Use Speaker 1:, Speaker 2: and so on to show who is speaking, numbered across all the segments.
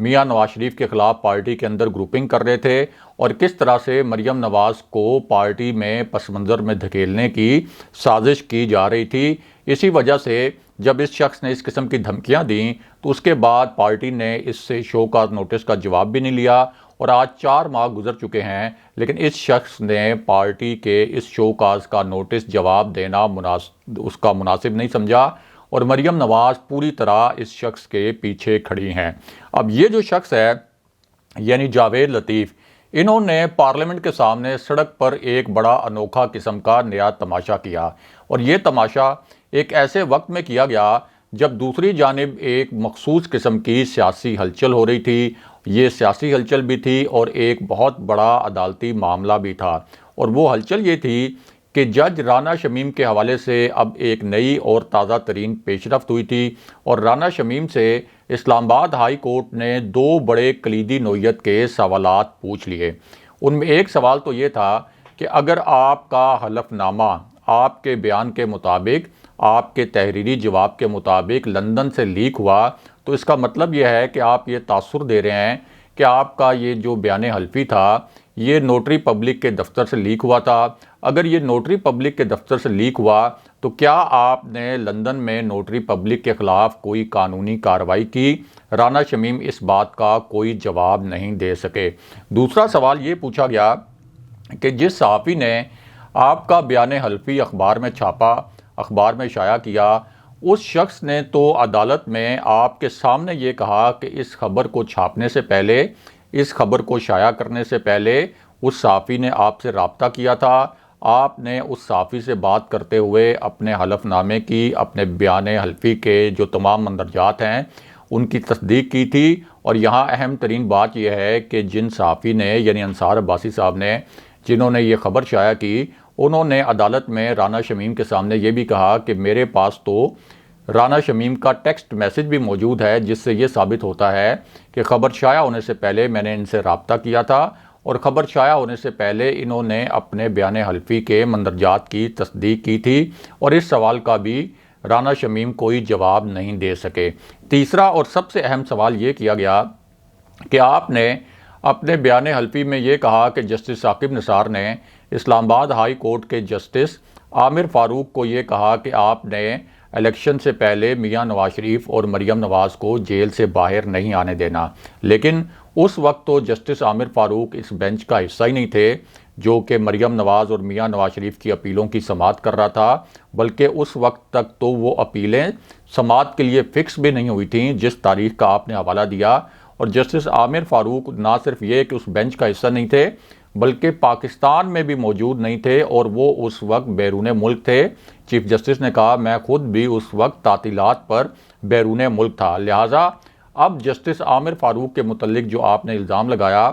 Speaker 1: میاں نواز شریف کے خلاف پارٹی کے اندر گروپنگ کر رہے تھے اور کس طرح سے مریم نواز کو پارٹی میں پس منظر میں دھکیلنے کی سازش کی جا رہی تھی۔ اسی وجہ سے جب اس شخص نے اس قسم کی دھمکیاں دیں تو اس کے بعد پارٹی نے اس سے شو کاز نوٹس کا جواب بھی نہیں لیا، اور آج 4 ماہ گزر چکے ہیں لیکن اس شخص نے پارٹی کے اس شو کاز کا نوٹس جواب دینا اس کا مناسب نہیں سمجھا، اور مریم نواز پوری طرح اس شخص کے پیچھے کھڑی ہیں۔ اب یہ جو شخص ہے یعنی جاوید لطیف، انہوں نے پارلیمنٹ کے سامنے سڑک پر ایک بڑا انوکھا قسم کا نیا تماشا کیا، اور یہ تماشا ایک ایسے وقت میں کیا گیا جب دوسری جانب ایک مخصوص قسم کی سیاسی ہلچل ہو رہی تھی۔ یہ سیاسی ہلچل بھی تھی اور ایک بہت بڑا عدالتی معاملہ بھی تھا، اور وہ ہلچل یہ تھی کہ جج رانا شمیم کے حوالے سے اب ایک نئی اور تازہ ترین پیش رفت ہوئی تھی، اور رانا شمیم سے اسلام آباد ہائی کورٹ نے 2 بڑے کلیدی نوعیت کے سوالات پوچھ لیے۔ ان میں ایک سوال تو یہ تھا کہ اگر آپ کا حلف نامہ آپ کے بیان کے مطابق، آپ کے تحریری جواب کے مطابق لندن سے لیک ہوا تو اس کا مطلب یہ ہے کہ آپ یہ تاثر دے رہے ہیں کہ آپ کا یہ جو بیان حلفی تھا یہ نوٹری پبلک کے دفتر سے لیک ہوا تھا۔ اگر یہ نوٹری پبلک کے دفتر سے لیک ہوا تو کیا آپ نے لندن میں نوٹری پبلک کے خلاف کوئی قانونی کارروائی کی؟ رانا شمیم اس بات کا کوئی جواب نہیں دے سکے۔ دوسرا سوال یہ پوچھا گیا کہ جس صحافی نے آپ کا بیان حلفی اخبار میں چھاپا، اخبار میں شائع کیا، اس شخص نے تو عدالت میں آپ کے سامنے یہ کہا کہ اس خبر کو چھاپنے سے پہلے، اس خبر کو شائع کرنے سے پہلے اس صحافی نے آپ سے رابطہ کیا تھا، آپ نے اس صحافی سے بات کرتے ہوئے اپنے حلف نامے کی، اپنے بیان حلفی کے جو تمام مندرجات ہیں ان کی تصدیق کی تھی۔ اور یہاں اہم ترین بات یہ ہے کہ جن صحافی نے یعنی انصار عباسی صاحب نے، جنہوں نے یہ خبر شائع کی، انہوں نے عدالت میں رانا شمیم کے سامنے یہ بھی کہا کہ میرے پاس تو رانا شمیم کا ٹیکسٹ میسج بھی موجود ہے جس سے یہ ثابت ہوتا ہے کہ خبر شائع ہونے سے پہلے میں نے ان سے رابطہ کیا تھا، اور خبر شائع ہونے سے پہلے انہوں نے اپنے بیان حلفی کے مندرجات کی تصدیق کی تھی، اور اس سوال کا بھی رانا شمیم کوئی جواب نہیں دے سکے۔ تیسرا اور سب سے اہم سوال یہ کیا گیا کہ آپ نے اپنے بیان حلفی میں یہ کہا کہ جسٹس ثاقب نثار نے اسلام آباد ہائی کورٹ کے جسٹس عامر فاروق کو یہ کہا کہ آپ نے الیکشن سے پہلے میاں نواز شریف اور مریم نواز کو جیل سے باہر نہیں آنے دینا، لیکن اس وقت تو جسٹس عامر فاروق اس بینچ کا حصہ ہی نہیں تھے جو کہ مریم نواز اور میاں نواز شریف کی اپیلوں کی سماعت کر رہا تھا، بلکہ اس وقت تک تو وہ اپیلیں سماعت کے لیے فکس بھی نہیں ہوئی تھیں جس تاریخ کا آپ نے حوالہ دیا۔ اور جسٹس عامر فاروق نہ صرف یہ کہ اس بینچ کا حصہ نہیں تھے بلکہ پاکستان میں بھی موجود نہیں تھے، اور وہ اس وقت بیرون ملک تھے۔ چیف جسٹس نے کہا میں خود بھی اس وقت تعطیلات پر بیرون ملک تھا، لہٰذا اب جسٹس عامر فاروق کے متعلق جو آپ نے الزام لگایا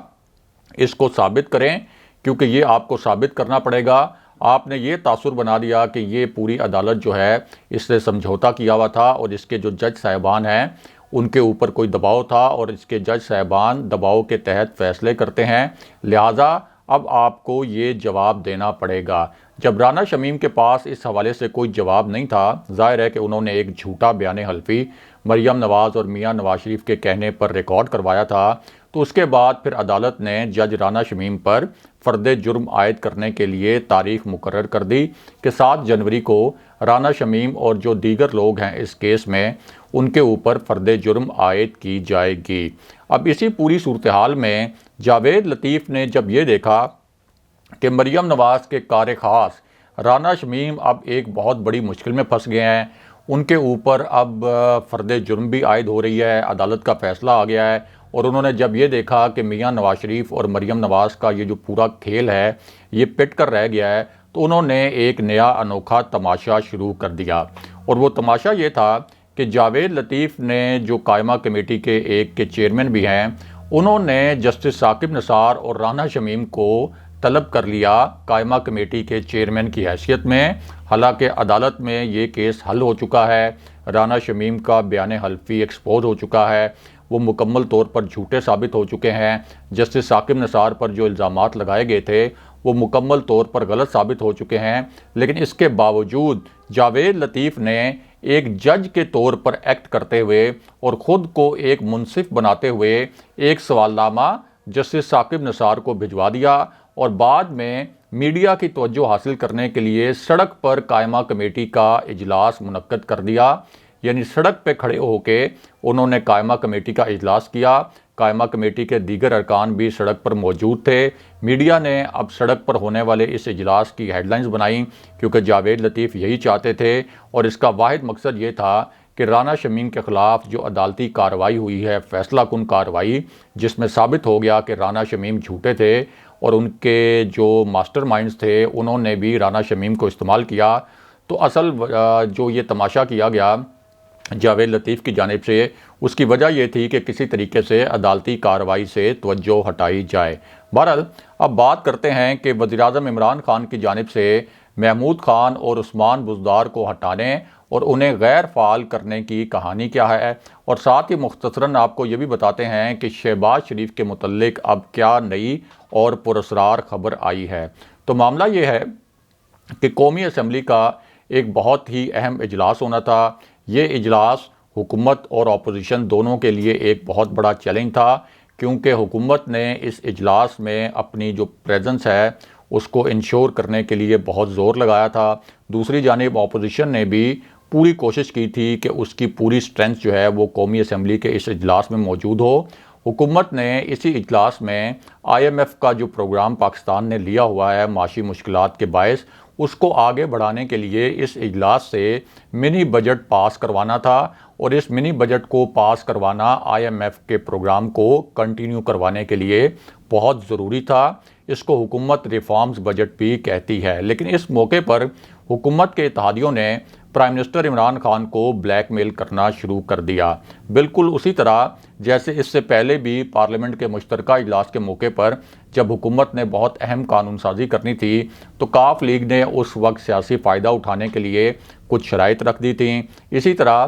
Speaker 1: اس کو ثابت کریں، کیونکہ یہ آپ کو ثابت کرنا پڑے گا۔ آپ نے یہ تاثر بنا دیا کہ یہ پوری عدالت جو ہے اس سے سمجھوتا کیا ہوا تھا، اور اس کے جو جج صاحبان ہیں ان کے اوپر کوئی دباؤ تھا، اور اس کے جج صاحبان دباؤ کے تحت فیصلے کرتے ہیں، لہٰذا اب آپ کو یہ جواب دینا پڑے گا۔ جب رانا شمیم کے پاس اس حوالے سے کوئی جواب نہیں تھا، ظاہر ہے کہ انہوں نے ایک جھوٹا بیان حلفی مریم نواز اور میاں نواز شریف کے کہنے پر ریکارڈ کروایا تھا، تو اس کے بعد پھر عدالت نے جج رانا شمیم پر فرد جرم عائد کرنے کے لیے تاریخ مقرر کر دی کہ 7 جنوری کو رانا شمیم اور جو دیگر لوگ ہیں اس کیس میں ان کے اوپر فرد جرم عائد کی جائے گی۔ اب اسی پوری صورتحال میں جاوید لطیف نے جب یہ دیکھا کہ مریم نواز کے کار خاص رانا شمیم اب ایک بہت بڑی مشکل میں پھنس گئے ہیں، ان کے اوپر اب فرد جرم بھی عائد ہو رہی ہے، عدالت کا فیصلہ آ گیا ہے، اور انہوں نے جب یہ دیکھا کہ میاں نواز شریف اور مریم نواز کا یہ جو پورا کھیل ہے یہ پٹ کر رہ گیا ہے، تو انہوں نے ایک نیا انوکھا تماشا شروع کر دیا، اور وہ تماشا یہ تھا کہ جاوید لطیف نے جو قائمہ کمیٹی کے ایک کے چیئرمین بھی ہیں، انہوں نے جسٹس ثاقب نثار اور رانا شمیم کو طلب کر لیا قائمہ کمیٹی کے چیئرمین کی حیثیت میں، حالانکہ عدالت میں یہ کیس حل ہو چکا ہے، رانا شمیم کا بیان حلفی ایکسپوز ہو چکا ہے، وہ مکمل طور پر جھوٹے ثابت ہو چکے ہیں، جسٹس ثاقب نثار پر جو الزامات لگائے گئے تھے وہ مکمل طور پر غلط ثابت ہو چکے ہیں، لیکن اس کے باوجود جاوید لطیف نے ایک جج کے طور پر ایکٹ کرتے ہوئے اور خود کو ایک منصف بناتے ہوئے ایک سوال نامہ جسٹس ثاقب نثار کو بھجوا دیا اور بعد میں میڈیا کی توجہ حاصل کرنے کے لیے سڑک پر قائمہ کمیٹی کا اجلاس منعقد کر دیا۔ یعنی سڑک پہ کھڑے ہو کے انہوں نے قائمہ کمیٹی کا اجلاس کیا۔ قائمہ کمیٹی کے دیگر ارکان بھی سڑک پر موجود تھے۔ میڈیا نے اب سڑک پر ہونے والے اس اجلاس کی ہیڈ لائنز بنائیں کیونکہ جاوید لطیف یہی چاہتے تھے، اور اس کا واحد مقصد یہ تھا کہ رانا شمیم کے خلاف جو عدالتی کارروائی ہوئی ہے، فیصلہ کن کارروائی، جس میں ثابت ہو گیا کہ رانا شمیم جھوٹے تھے اور ان کے جو ماسٹر مائنڈز تھے انہوں نے بھی رانا شمیم کو استعمال کیا، تو اصل جو یہ تماشا کیا گیا جاوید لطیف کی جانب سے، اس کی وجہ یہ تھی کہ کسی طریقے سے عدالتی کارروائی سے توجہ ہٹائی جائے۔ بہرحال اب بات کرتے ہیں کہ وزیراعظم عمران خان کی جانب سے محمود خان اور عثمان بزدار کو ہٹانے اور انہیں غیر فعال کرنے کی کہانی کیا ہے، اور ساتھ ہی مختصراً آپ کو یہ بھی بتاتے ہیں کہ شہباز شریف کے متعلق اب کیا نئی اور پراسرار خبر آئی ہے۔ تو معاملہ یہ ہے کہ قومی اسمبلی کا ایک بہت ہی اہم اجلاس ہونا تھا۔ یہ اجلاس حکومت اور اپوزیشن دونوں کے لیے ایک بہت بڑا چیلنج تھا، کیونکہ حکومت نے اس اجلاس میں اپنی جو پریزنس ہے اس کو انشور کرنے کے لیے بہت زور لگایا تھا۔ دوسری جانب اپوزیشن نے بھی پوری کوشش کی تھی کہ اس کی پوری سٹرینتھ جو ہے وہ قومی اسمبلی کے اس اجلاس میں موجود ہو۔ حکومت نے اسی اجلاس میں IMF کا جو پروگرام پاکستان نے لیا ہوا ہے معاشی مشکلات کے باعث، اس کو آگے بڑھانے کے لیے اس اجلاس سے منی بجٹ پاس کروانا تھا، اور اس منی بجٹ کو پاس کروانا IMF کے پروگرام کو کنٹینیو کروانے کے لیے بہت ضروری تھا۔ اس کو حکومت ریفارمز بجٹ بھی کہتی ہے۔ لیکن اس موقع پر حکومت کے اتحادیوں نے پرائم منسٹر عمران خان کو بلیک میل کرنا شروع کر دیا، بالکل اسی طرح جیسے اس سے پہلے بھی پارلیمنٹ کے مشترکہ اجلاس کے موقع پر جب حکومت نے بہت اہم قانون سازی کرنی تھی تو کاف لیگ نے اس وقت سیاسی فائدہ اٹھانے کے لیے کچھ شرائط رکھ دی تھیں۔ اسی طرح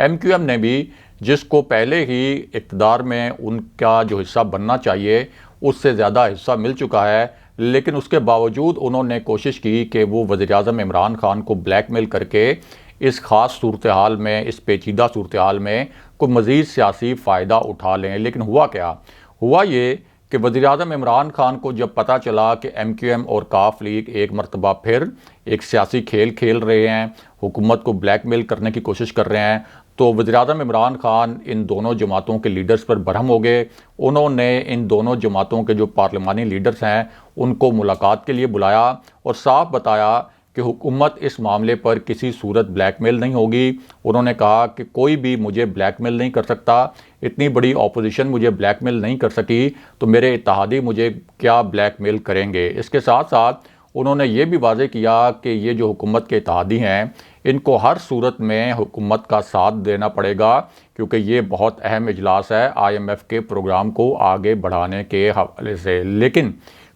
Speaker 1: MQM نے بھی، جس کو پہلے ہی اقتدار میں ان کا جو حصہ بننا چاہیے اس سے زیادہ حصہ مل چکا ہے، لیکن اس کے باوجود انہوں نے کوشش کی کہ وہ وزیراعظم عمران خان کو بلیک میل کر کے اس خاص صورتحال میں، اس پیچیدہ صورتحال میں کوئی مزید سیاسی فائدہ اٹھا لیں۔ لیکن ہوا کیا؟ ہوا یہ کہ وزیراعظم عمران خان کو جب پتہ چلا کہ MQM اور کاف لیگ ایک مرتبہ پھر ایک سیاسی کھیل کھیل رہے ہیں، حکومت کو بلیک میل کرنے کی کوشش کر رہے ہیں، تو وزیراعظم عمران خان ان دونوں جماعتوں کے لیڈرز پر برہم ہو گئے۔ انہوں نے ان دونوں جماعتوں کے جو پارلیمانی لیڈرز ہیں ان کو ملاقات کے لیے بلایا اور صاف بتایا کہ حکومت اس معاملے پر کسی صورت بلیک میل نہیں ہوگی۔ انہوں نے کہا کہ کوئی بھی مجھے بلیک میل نہیں کر سکتا، اتنی بڑی اپوزیشن مجھے بلیک میل نہیں کر سکی، تو میرے اتحادی مجھے کیا بلیک میل کریں گے۔ اس کے ساتھ ساتھ انہوں نے یہ بھی واضح کیا کہ یہ جو حکومت کے اتحادی ہیں ان کو ہر صورت میں حکومت کا ساتھ دینا پڑے گا، کیونکہ یہ بہت اہم اجلاس ہے IMF کے پروگرام کو آگے بڑھانے کے حوالے سے۔ لیکن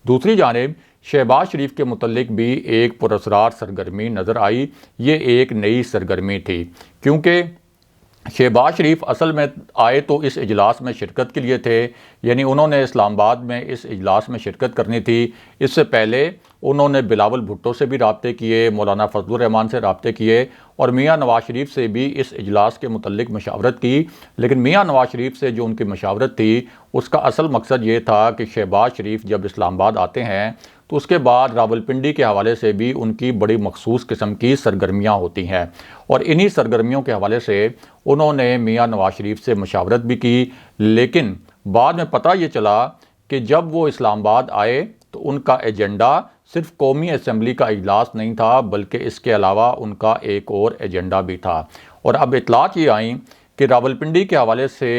Speaker 1: دوسری جانب شہباز شریف کے متعلق بھی ایک پراسرار سرگرمی نظر آئی۔ یہ ایک نئی سرگرمی تھی، کیونکہ شہباز شریف اصل میں آئے تو اس اجلاس میں شرکت کے لیے تھے، یعنی انہوں نے اسلام آباد میں اس اجلاس میں شرکت کرنی تھی۔ اس سے پہلے انہوں نے بلاول بھٹو سے بھی رابطے کیے، مولانا فضل الرحمان سے رابطے کیے اور میاں نواز شریف سے بھی اس اجلاس کے متعلق مشاورت کی۔ لیکن میاں نواز شریف سے جو ان کی مشاورت تھی اس کا اصل مقصد یہ تھا کہ شہباز شریف جب اسلام آباد آتے ہیں تو اس کے بعد راولپنڈی کے حوالے سے بھی ان کی بڑی مخصوص قسم کی سرگرمیاں ہوتی ہیں، اور انہی سرگرمیوں کے حوالے سے انہوں نے میاں نواز شریف سے مشاورت بھی کی۔ لیکن بعد میں پتہ یہ چلا کہ جب وہ اسلام آباد آئے تو ان کا ایجنڈا صرف قومی اسمبلی کا اجلاس نہیں تھا، بلکہ اس کے علاوہ ان کا ایک اور ایجنڈا بھی تھا۔ اور اب اطلاعات یہ آئیں کہ راولپنڈی کے حوالے سے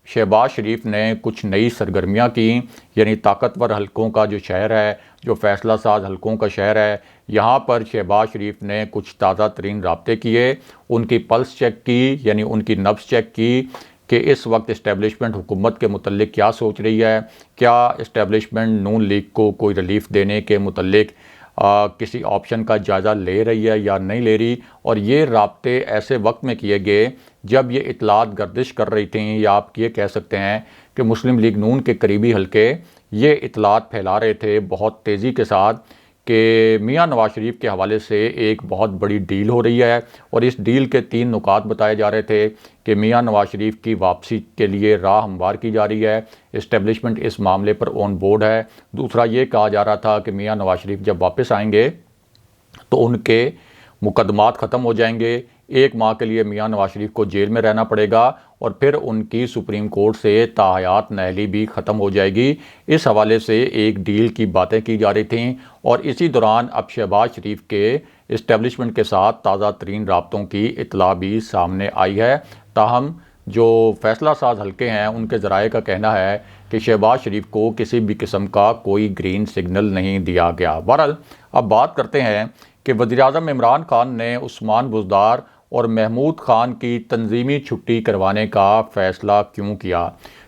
Speaker 1: شہباز شریف نے کچھ نئی سرگرمیاں کیں، یعنی طاقتور حلقوں کا جو شہر ہے، جو فیصلہ ساز حلقوں کا شہر ہے، یہاں پر شہباز شریف نے کچھ تازہ ترین رابطے کیے، ان کی پلس چیک کی، یعنی ان کی نبض چیک کی کہ اس وقت اسٹیبلشمنٹ حکومت کے متعلق کیا سوچ رہی ہے، کیا اسٹیبلشمنٹ نون لیگ کو کوئی ریلیف دینے کے متعلق کسی آپشن کا جائزہ لے رہی ہے یا نہیں لے رہی۔ اور یہ رابطے ایسے وقت میں کیے گئے جب یہ اطلاعات گردش کر رہی تھیں، یا آپ یہ کہہ سکتے ہیں کہ مسلم لیگ نون کے قریبی حلقے یہ اطلاعات پھیلا رہے تھے بہت تیزی کے ساتھ کہ میاں نواز شریف کے حوالے سے ایک بہت بڑی ڈیل ہو رہی ہے، اور اس ڈیل کے 3 نکات بتائے جا رہے تھے کہ میاں نواز شریف کی واپسی کے لیے راہ ہموار کی جا رہی ہے، اسٹیبلشمنٹ اس معاملے پر آن بورڈ ہے۔ دوسرا یہ کہا جا رہا تھا کہ میاں نواز شریف جب واپس آئیں گے تو ان کے مقدمات ختم ہو جائیں گے، 1 ماہ کے لیے میاں نواز شریف کو جیل میں رہنا پڑے گا، اور پھر ان کی سپریم کورٹ سے تاحیات نااہلی بھی ختم ہو جائے گی۔ اس حوالے سے ایک ڈیل کی باتیں کی جا رہی تھیں، اور اسی دوران اب شہباز شریف کے اسٹیبلشمنٹ کے ساتھ تازہ ترین رابطوں کی اطلاع بھی سامنے آئی ہے۔ تاہم جو فیصلہ ساز حلقے ہیں ان کے ذرائع کا کہنا ہے کہ شہباز شریف کو کسی بھی قسم کا کوئی گرین سگنل نہیں دیا گیا۔ بہرحال اب بات کرتے ہیں کہ وزیراعظم عمران خان نے عثمان بزدار اور محمود خان کی تنظیمی چھٹی کروانے کا فیصلہ کیوں کیا۔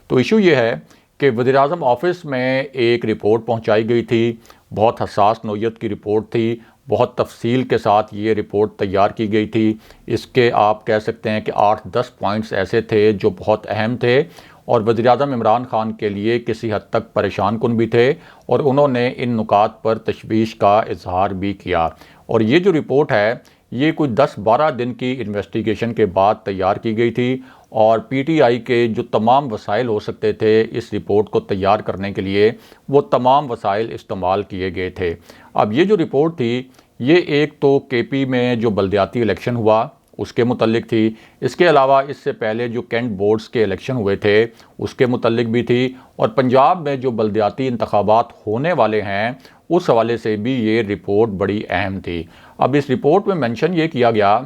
Speaker 1: تو ایشو یہ ہے کہ وزیراعظم آفس میں ایک رپورٹ پہنچائی گئی تھی، بہت حساس نوعیت کی رپورٹ تھی، بہت تفصیل کے ساتھ یہ رپورٹ تیار کی گئی تھی۔ اس کے آپ کہہ سکتے ہیں کہ 8-10 پوائنٹس ایسے تھے جو بہت اہم تھے، اور وزیراعظم عمران خان کے لیے کسی حد تک پریشان کن بھی تھے، اور انہوں نے ان نکات پر تشویش کا اظہار بھی کیا۔ اور یہ جو رپورٹ ہے یہ کوئی 10-12 دن کی انویسٹیگیشن کے بعد تیار کی گئی تھی، اور پی ٹی آئی کے جو تمام وسائل ہو سکتے تھے اس رپورٹ کو تیار کرنے کے لیے وہ تمام وسائل استعمال کیے گئے تھے۔ اب یہ جو رپورٹ تھی یہ ایک تو کے پی میں جو بلدیاتی الیکشن ہوا اس کے متعلق تھی، اس کے علاوہ اس سے پہلے جو کینٹ بورڈز کے الیکشن ہوئے تھے اس کے متعلق بھی تھی، اور پنجاب میں جو بلدیاتی انتخابات ہونے والے ہیں اس حوالے سے بھی یہ رپورٹ بڑی اہم تھی۔ اب اس رپورٹ میں منشن یہ کیا گیا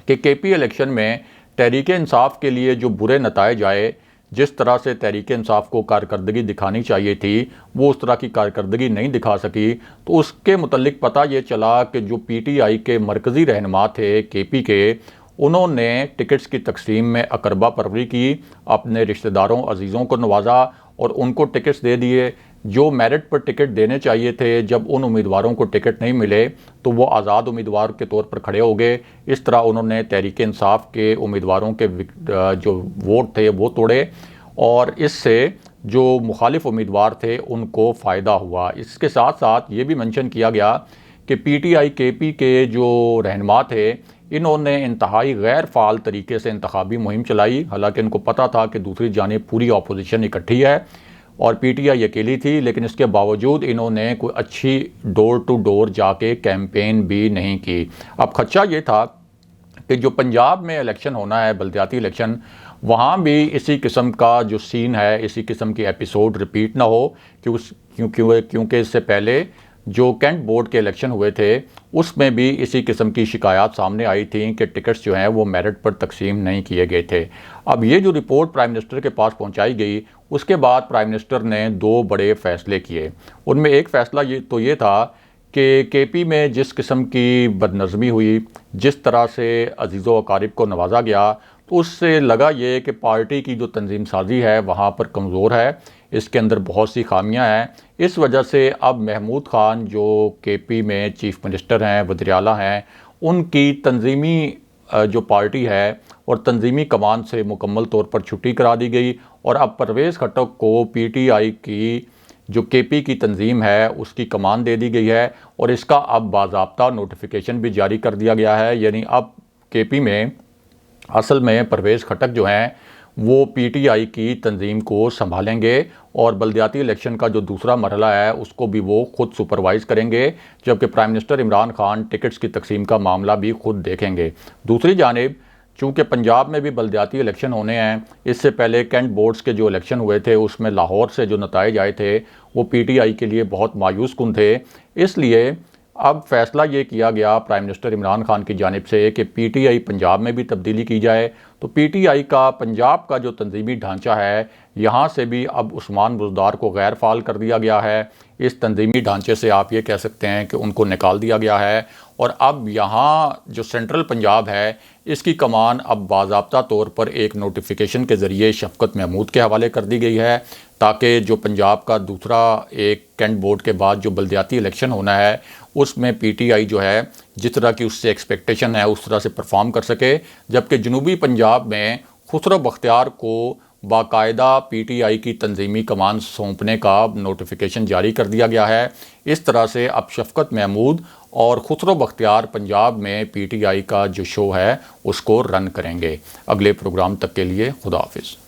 Speaker 1: کہ کے پی الیکشن میں تحریک انصاف کے لیے جو برے نتائج آئے، جس طرح سے تحریک انصاف کو کارکردگی دکھانی چاہیے تھی وہ اس طرح کی کارکردگی نہیں دکھا سکی، تو اس کے متعلق پتہ یہ چلا کہ جو پی ٹی آئی کے مرکزی رہنما تھے کے پی کے، انہوں نے ٹکٹس کی تقسیم میں اقربا پروری کی، اپنے رشتہ داروں عزیزوں کو نوازا اور ان کو ٹکٹس دے دیے جو میرٹ پر ٹکٹ دینے چاہیے تھے۔ جب ان امیدواروں کو ٹکٹ نہیں ملے تو وہ آزاد امیدوار کے طور پر کھڑے ہو گئے۔ اس طرح انہوں نے تحریک انصاف کے امیدواروں کے جو ووٹ تھے وہ توڑے، اور اس سے جو مخالف امیدوار تھے ان کو فائدہ ہوا۔ اس کے ساتھ ساتھ یہ بھی منشن کیا گیا کہ پی ٹی آئی کے پی کے جو رہنما تھے انہوں نے انتہائی غیر فعال طریقے سے انتخابی مہم چلائی، حالانکہ ان کو پتہ تھا کہ دوسری جانب پوری اپوزیشن اکٹھی ہے اور پی ٹی آئی اکیلی تھی، لیکن اس کے باوجود انہوں نے کوئی اچھی ڈور ٹو ڈور جا کے کیمپین بھی نہیں کی۔ اب خدشہ یہ تھا کہ جو پنجاب میں الیکشن ہونا ہے بلدیاتی الیکشن، وہاں بھی اسی قسم کا جو سین ہے، اسی قسم کی ایپیسوڈ ریپیٹ نہ ہو، کیونکہ اس سے پہلے جو کینٹ بورڈ کے الیکشن ہوئے تھے اس میں بھی اسی قسم کی شکایات سامنے آئی تھیں کہ ٹکٹس جو ہیں وہ میرٹ پر تقسیم نہیں کیے گئے تھے۔ اب یہ جو رپورٹ پرائم منسٹر کے پاس پہنچائی گئی اس کے بعد پرائم منسٹر نے 2 بڑے فیصلے کیے۔ ان میں ایک فیصلہ یہ تھا کہ کے پی میں جس قسم کی بدنظمی ہوئی، جس طرح سے عزیز و اقارب کو نوازا گیا، تو اس سے لگا یہ کہ پارٹی کی جو تنظیم سازی ہے وہاں پر کمزور ہے، اس کے اندر بہت سی خامیاں ہیں۔ اس وجہ سے اب محمود خان جو کے پی میں چیف منسٹر ہیں، وزیر اعلیٰ ہیں، ان کی تنظیمی جو پارٹی ہے اور تنظیمی کمان سے مکمل طور پر چھٹی کرا دی گئی، اور اب پرویز خٹک کو پی ٹی آئی کی جو کے پی کی تنظیم ہے اس کی کمان دے دی گئی ہے، اور اس کا اب باضابطہ نوٹیفیکیشن بھی جاری کر دیا گیا ہے۔ یعنی اب کے پی میں اصل میں پرویز خٹک جو ہیں وہ پی ٹی آئی کی تنظیم کو سنبھالیں گے، اور بلدیاتی الیکشن کا جو دوسرا مرحلہ ہے اس کو بھی وہ خود سپروائز کریں گے، جبکہ prime minister Imran Khan tickets کی تقسیم کا معاملہ بھی خود دیکھیں گے۔ دوسری جانب چونکہ پنجاب میں بھی بلدیاتی الیکشن ہونے ہیں، اس سے پہلے کینٹ بورڈز کے جو الیکشن ہوئے تھے اس میں لاہور سے جو نتائج آئے تھے وہ پی ٹی آئی کے لیے بہت مایوس کن تھے، اس لیے اب فیصلہ یہ کیا گیا پرائم منسٹر عمران خان کی جانب سے کہ پی ٹی آئی پنجاب میں بھی تبدیلی کی جائے۔ تو پی ٹی آئی کا پنجاب کا جو تنظیمی ڈھانچہ ہے یہاں سے بھی اب عثمان بزدار کو غیر فعال کر دیا گیا ہے۔ اس تنظیمی ڈھانچے سے آپ یہ کہہ سکتے ہیں کہ ان کو نکال دیا گیا ہے، اور اب یہاں جو سینٹرل پنجاب ہے اس کی کمان اب باضابطہ طور پر ایک نوٹیفیکیشن کے ذریعے شفقت محمود کے حوالے کر دی گئی ہے، تاکہ جو پنجاب کا دوسرا ایک کینٹ بورڈ کے بعد جو بلدیاتی الیکشن ہونا ہے اس میں پی ٹی آئی جو ہے جس طرح کی اس سے ایکسپیکٹیشن ہے اس طرح سے پرفارم کر سکے، جبکہ جنوبی پنجاب میں خسرو بختیار کو باقاعدہ پی ٹی آئی کی تنظیمی کمان سونپنے کا نوٹیفیکیشن جاری کر دیا گیا ہے۔ اس طرح سے اب شفقت محمود اور خسرو بختیار پنجاب میں پی ٹی آئی کا جو شو ہے اس کو رن کریں گے۔ اگلے پروگرام تک کے لیے خدا حافظ۔